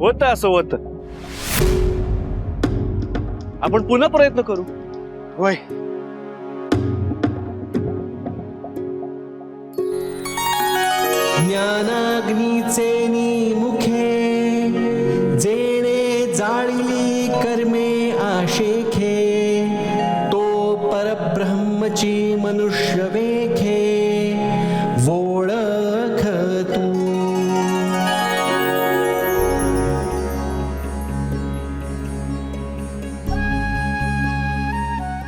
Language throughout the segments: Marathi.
होतं असं होतं. आपण पुन्हा प्रयत्न करू. होय. ज्ञानाग्नीचे मुखे जेणे जाळली कर्मे आशेखे तो परब्रह्मची मनुष्य वेखे ओळख तू.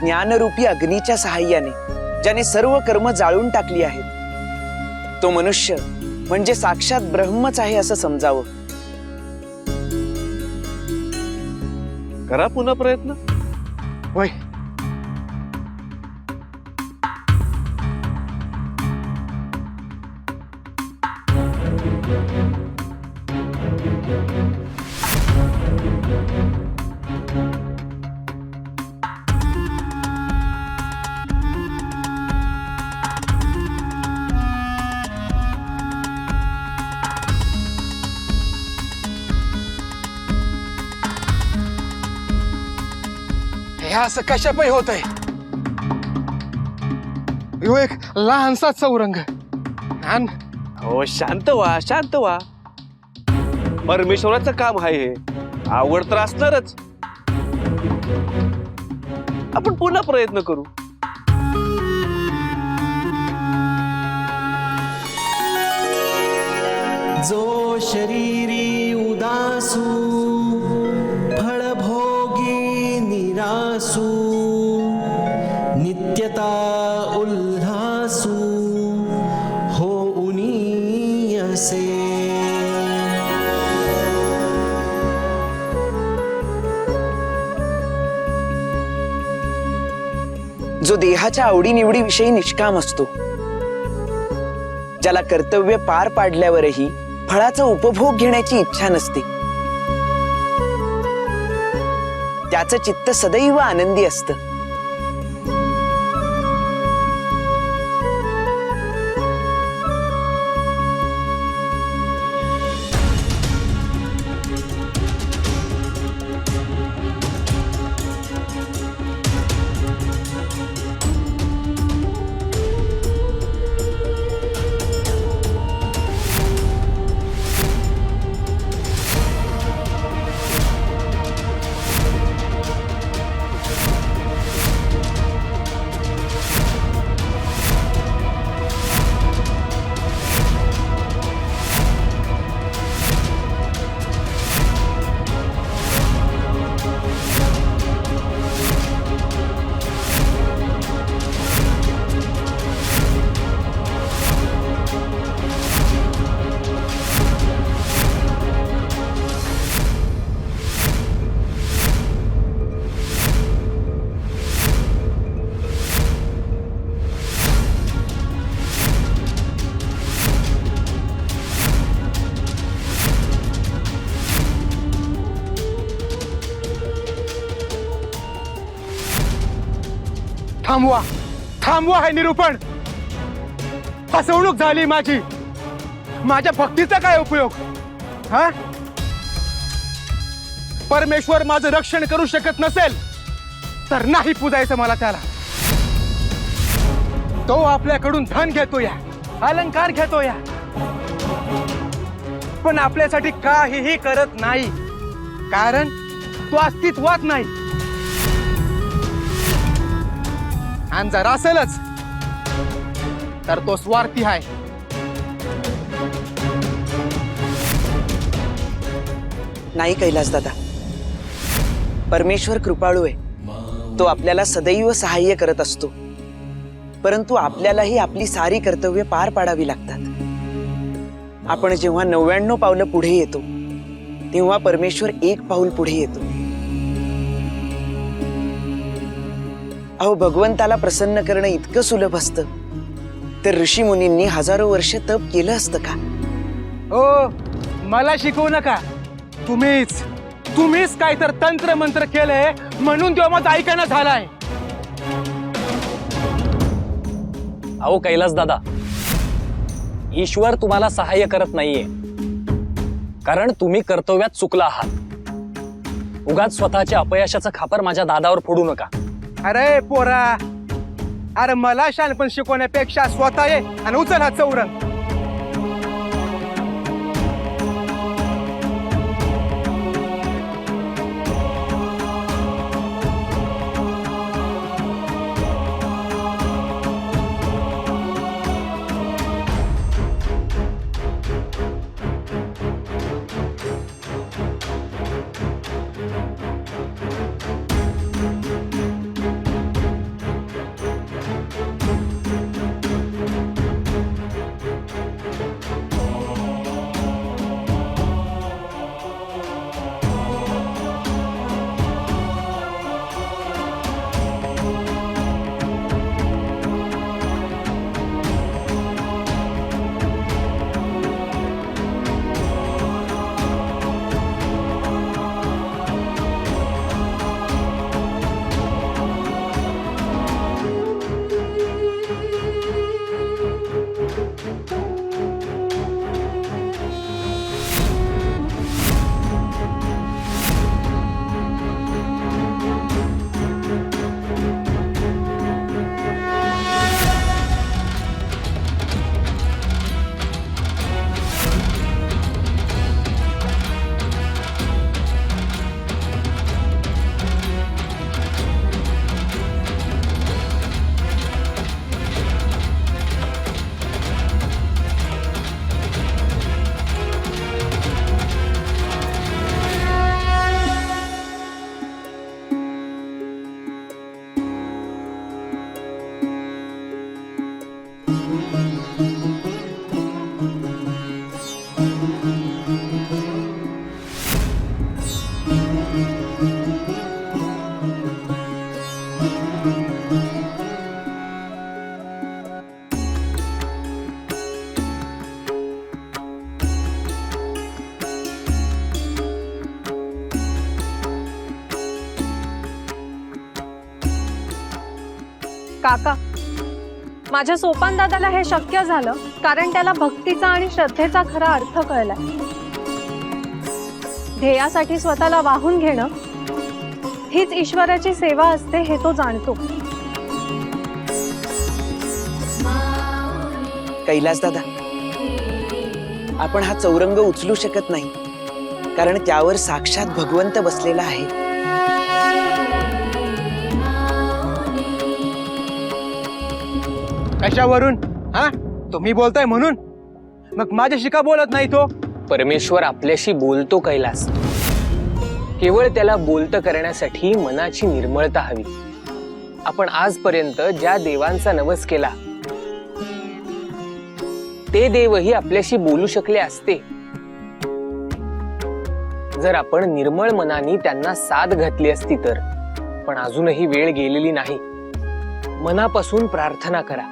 ज्ञानरूपी अग्नीच्या सहाय्याने ज्याने सर्व कर्म जाळून टाकली आहेत तो मनुष्य म्हणजे साक्षात ब्रह्मच आहे असं समजावं. करा पुन्हा प्रयत्न. होय. हे असं कशा पायी होत आहे? ह्यो एक लहानसा चौरंग आणि हो शांत व्हा, शांत व्हा. परमेश्वराचं काम आहे हे. आवड तर असणारच. आपण पुन्हा प्रयत्न करू. जो शरीरी उदासू फळभोगी निरासू नित्यता उल्हासू हो उनीयसे. जो देहाच्या आवडीनिवडीविषयी निष्काम असतो, ज्याला कर्तव्य पार पाडल्यावरही फळाचा उपभोग घेण्याची इच्छा नसते, त्याचं चित्त सदैव आनंदी असतं. थांबवा, थांबवा हे निरूपण. फसवणूक झाली माझी. माझ्या भक्तीचा काय उपयोग? हा, परमेश्वर माझं रक्षण करू शकत नसेल तर नाही पूजायचं मला त्याला. तो आपल्याकडून धन घेतोया, अलंकार घेतोया, पण आपल्यासाठी काहीही करत नाही, कारण तो अस्तित्वात नाही. आणि जर असेलच तर तो स्वार्थी आहे. नाही कैलास दादा, परमेश्वर कृपाळू आहे. तो आपल्याला सदैव सहाय्य करत असतो, परंतु आपल्यालाही आपली सारी कर्तव्य पार पाडावी लागतात. आपण जेव्हा 99 पावलं पुढे येतो तेव्हा परमेश्वर 1 पाऊल पुढे येतो. अहो, भगवंताला प्रसन्न करणं इतकं सुलभ असतं तर ऋषी मुनींनी हजारो वर्ष तप केलं असतं का? ओ, मला शिकवू नका. तुम्हीच काय तर तंत्र मंत्र केलंय म्हणून तो माझा ऐकणं झालाय. अहो कैलास दादा, ईश्वर तुम्हाला सहाय्य करत नाहीये. कारण तुम्ही कर्तव्यात चुकला आहात। उगाच स्वतःच्या अपयशाचं खापर माझ्या दादावर फोडू नका। अरे पोरा, अरे मला शानपण शिकवण्यापेक्षा स्वतः ये आणि उचल हा चौरंग। काका, माझ्या सोपान दादाला हे शक्य झालं कारण त्याला भक्तीचा आणि श्रद्धेचा खरा अर्थ कळलाय। ध्येयासाठी स्वतःला वाहून घेणं हीच ईश्वराची सेवा असते हे तो जाणतो। कैलास दादा, आपण हा चौरंग उचलू शकत नाही कारण त्यावर साक्षात भगवंत बसलेला आहे। कशावरून? हा, तुम्ही बोलताय म्हणून? मग माझ्याशी का बोलत नाही तो? परमेश्वर आपल्याशी बोलतो कैलास, केवळ त्याला बोलतं करण्यासाठी मनाची निर्मळता हवी। आपण आजपर्यंत ज्या देवांचा नवस केला ते देवही आपल्याशी बोलू शकले असते जर आपण निर्मळ मनाने त्यांना साथ घातली असती तर। पण अजूनही वेळ गेलेली नाही। मनापासून प्रार्थना करा,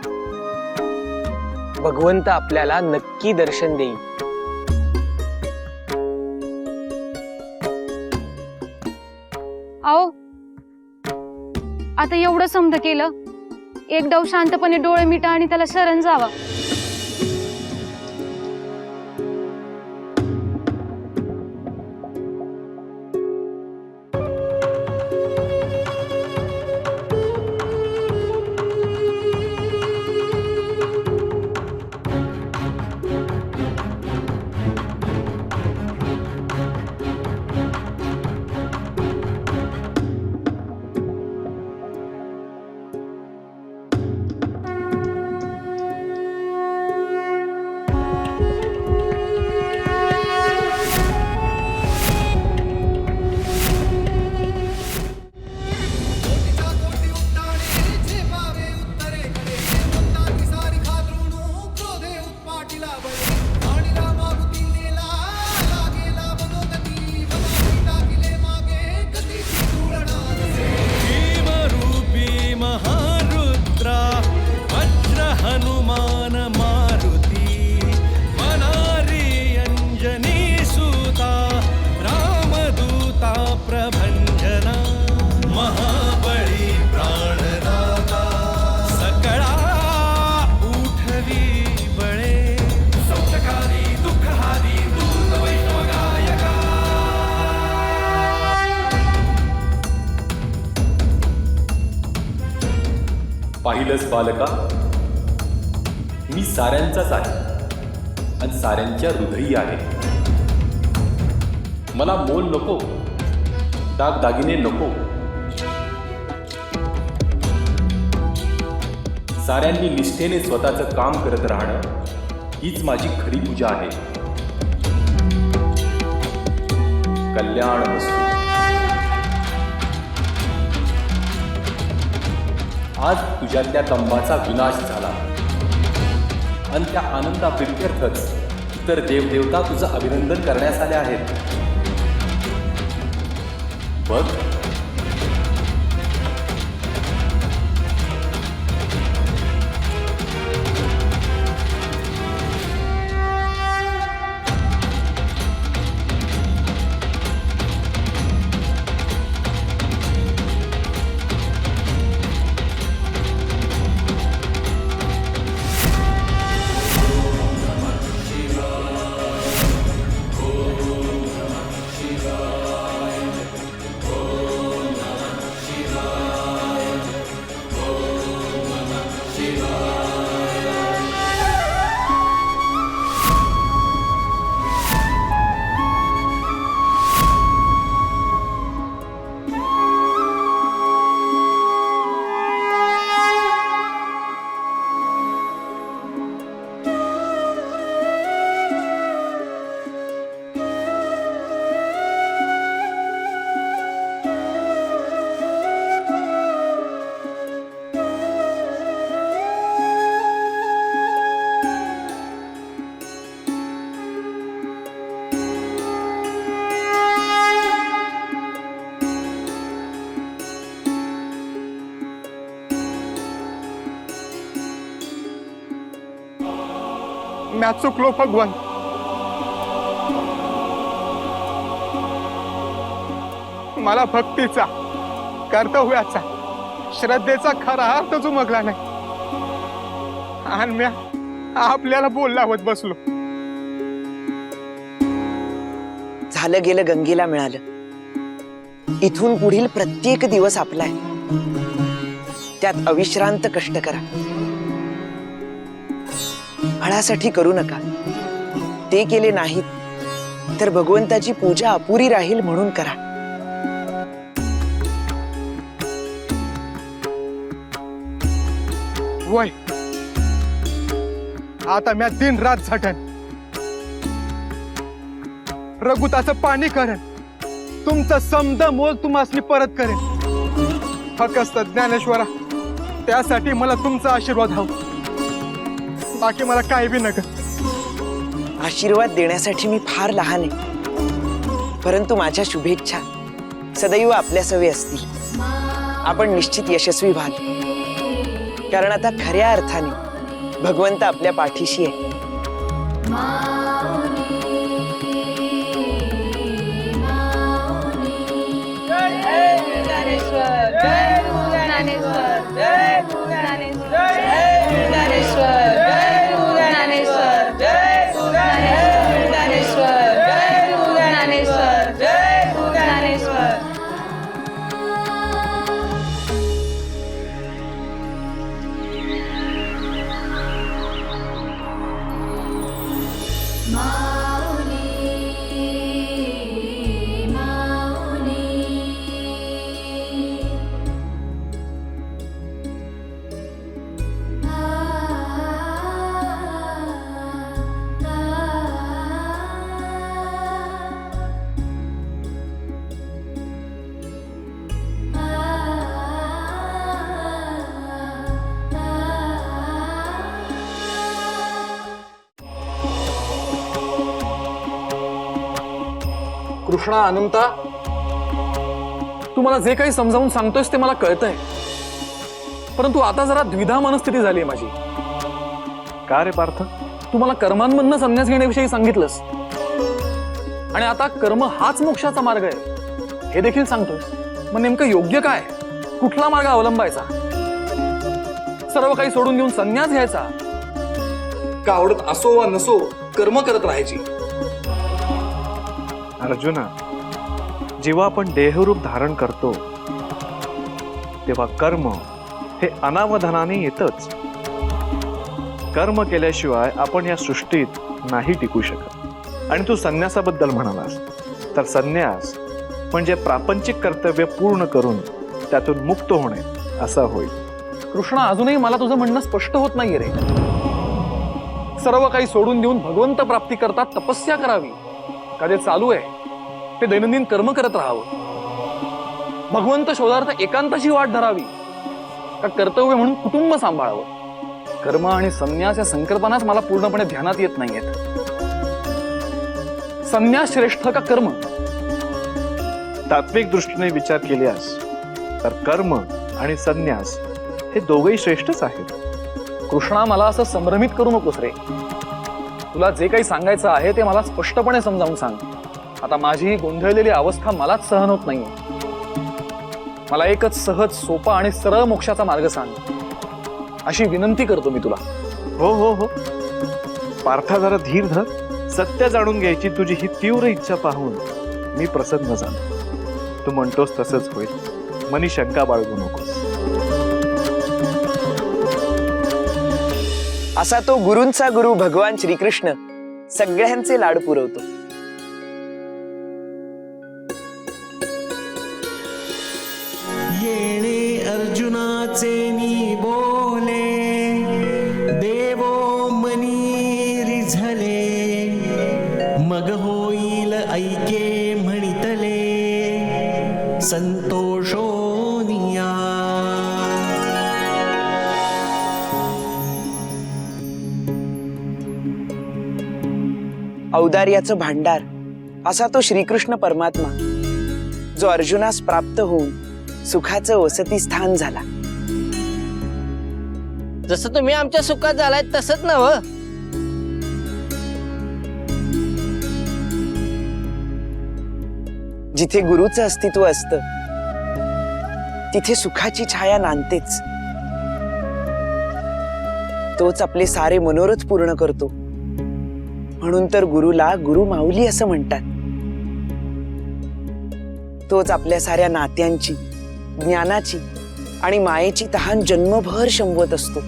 भगवंत आपल्याला नक्की दर्शन देईल। आओ, आता एवढं समज केलं, एक डाव शांतपणे डोळे मिटा आणि त्याला शरण जावा। हनुमान मारुती मन पाहिलंस बालका, मी साऱ्यांचाच आहे आणि साऱ्यांच्या हृदयी आहे. मला मोल नको, दागदागिने नको. साऱ्यांनी निष्ठेने स्वतःचं काम करत राहणं हीच माझी खरी पूजा आहे. कल्याणमस्तु. आज तुझ्यातल्या तंबाचा विनाश झाला आणि त्या आनंदाप्रित्यर्थच इतर देवदेवता तुझं अभिनंदन करण्यास आले आहेत. बघ, म्या चुकलो भगवान. मला भक्तीचा, कर्तव्याचा, श्रद्धेचा खरा अर्थ जुमगला नाही आणि म्या आपल्याला बोललावत बसलो. झालं गेलं गंगेला मिळालं. इथून पुढील प्रत्येक दिवस आपला आहे. त्यात अविश्रांत कष्ट करा. फळासाठी करू नका. ते केले नाहीत तर भगवंताची पूजा अपुरी राहील म्हणून करा. वय आता म्या दिन रात झटन, रघुताचं पाणी करेन, तुमचं समद मोल तुम्हासनी परत करेन. फक्त ज्ञानेश्वरा, त्यासाठी मला तुमचा आशीर्वाद हवा. बाकी मला काही बी नका. आशीर्वाद देण्यासाठी मी फार लहान आहे, परंतु माझ्या शुभेच्छा सदैव आपल्यासवे असतील. आपण निश्चित यशस्वी व्हाल, कारण आता खऱ्या अर्थाने भगवंत आपल्या पाठीशी आहे. कृष्णा, अनंता, तू मला जे काही समजावून सांगतोयस ते मला कळतंय, परंतु आता जरा द्विधा मनस्थिती झाली आहे माझी. का रे पार्थ? तू मला कर्मांमधनं संन्यास घेण्याविषयी सांगितलंस आणि आता कर्म हाच मोक्षाचा मार्ग आहे हे देखील सांगतोयस. मग नेमकं योग्य काय? कुठला मार्ग अवलंबायचा? सर्व काही सोडून घेऊन संन्यास घ्यायचा का आवडत असो वा नसो कर्म करत राहायची? अर्जुना, जेव्हा आपण देहरूप धारण करतो तेव्हा कर्म हे अनावधानाने येतच. कर्म केल्याशिवाय आपण या सृष्टीत नाही टिकू शकत. आणि तू संन्यासाबद्दल म्हणालास तर संन्यास म्हणजे प्रापंचिक कर्तव्य पूर्ण करून त्यातून मुक्त होणे असं होईल. कृष्णा, अजूनही मला तुझं म्हणणं स्पष्ट होत नाहीये रे. सर्व काही सोडून देऊन भगवंत प्राप्ती करता तपस्या करावी का जे चालू आहे ते दैनंदिन कर्म करत राहावं? भगवंत शोधार्थ एकांताची वाट धरावी का कर्तव्य म्हणून कुटुंब सांभाळावं? कर्म आणि संन्यास या संकल्पनाच मला पूर्णपणे ध्यानात येत नाहीयेत. संन्यास श्रेष्ठ का कर्म? तात्विक दृष्टीने विचार केल्यास तर कर्म आणि संन्यास हे दोघेही श्रेष्ठच आहेत. कृष्णा, मला असं संभ्रमित करू नकोस रे. तुला जे काही सांगायचं आहे ते मला स्पष्टपणे समजावून सांग. आता माझी ही गोंधळलेली अवस्था मलाच सहन होत नाहीये. मला एकच सहज, सोपा आणि सरळ मोक्षाचा मार्ग सांग, अशी विनंती करतो मी तुला. हो हो हो, पार्था जरा धीर धर. सत्य जाणून घ्यायची तुझी ही तीव्र इच्छा पाहून मी प्रसन्न झालो. तू म्हणतोस तसंच होईल. मनी शंका बाळगू नकोस. असा तो गुरूंचा गुरु भगवान श्रीकृष्ण सगळ्यांचे लाड पुरवतो. येणे अर्जुनाचे नि बोले, देवो मनी रिझले, मग होईल ऐके म्हणितले, संतोषोनिया. औदार्याचं भांडार असा तो श्रीकृष्ण परमात्मा जो अर्जुनास प्राप्त होऊन सुखाचं वसती स्थान झाला. जसं तुम्ही आमच्या सुखात झालाय तसंच नव. जिथे गुरुचं अस्तित्व असतं तिथे सुखाची छाया नांदतेच. तोच आपले सारे मनोरथ पूर्ण करतो. म्हणून तर गुरुला गुरु माऊली असं म्हणतात. तोच आपल्या साऱ्या नात्यांची, ज्ञानाची आणि मायेची तहान जन्मभर शमवत असतो.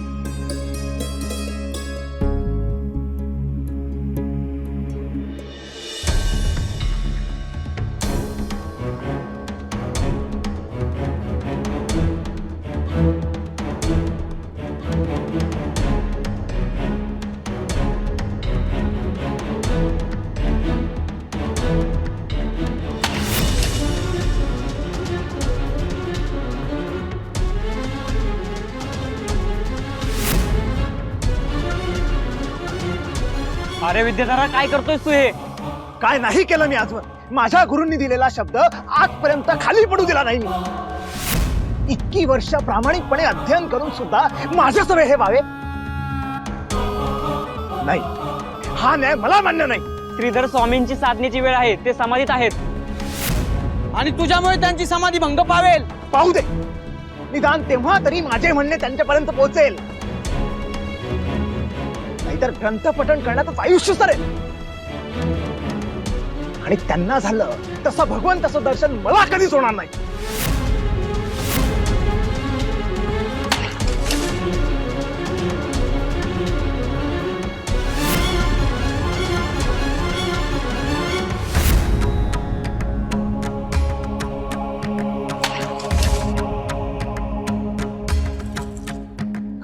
अरे विद्याधरा, काय करतोयस तू हे? काय नाही केलं मी आजवर. माझ्या गुरूंनी दिलेला शब्द आजपर्यंत खाली पडू दिला नाही मी. इतकी वर्ष प्रामाणिकपणे अध्ययन करून सुद्धा माझ्यासवे हे व्हावे नाही. हा न्याय मला मान्य नाही. श्रीधर स्वामींची साधनेची वेळ आहे. ते समाधीत आहेत आणि तुझ्यामुळे त्यांची समाधी भंग पावेल. पाहू दे, निदान तेव्हा तरी माझे म्हणणे त्यांच्यापर्यंत पोहोचेल. नाहीतर ग्रंथपठण करण्यातच आयुष्य सरेल. आणि त्यांना झालं तसं भगवंताचं दर्शन मला कधीच होणार नाही.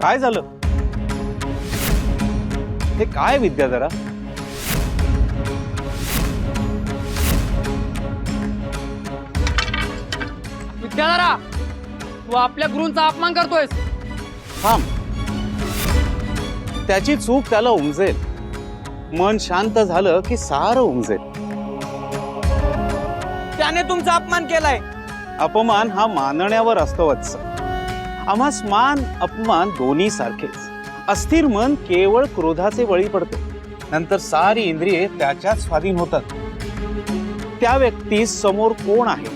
काय झालं? हे काय विद्याधरा? विद्याधरा, तू आपल्या गुरूंचा अपमान करतोयस. थांब. त्याची चूक त्याला उमजेल. मन शांत झालं की सारं उमजेल. त्याने तुमचा अपमान केलाय. अपमान हा मानण्यावर असतो वत्स. आम्हास मान अपमान दोन्ही सारखेच. अस्थिर मन केवळ क्रोधाचे बळी पडते. नंतर सारी इंद्रिये त्याच्यात स्वाधीन होतात. त्या व्यक्तीस समोर कोण आहे,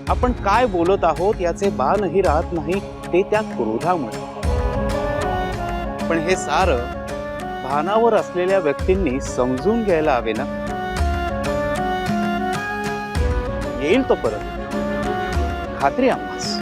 आपण काय बोलत आहोत याचे भानही राहत नाही, ते त्या क्रोधामुळे. पण हे सारं भानावर असलेल्या व्यक्तींनी समजून घ्यायला हवे ना. येईल तो परत, खात्री आम्हास.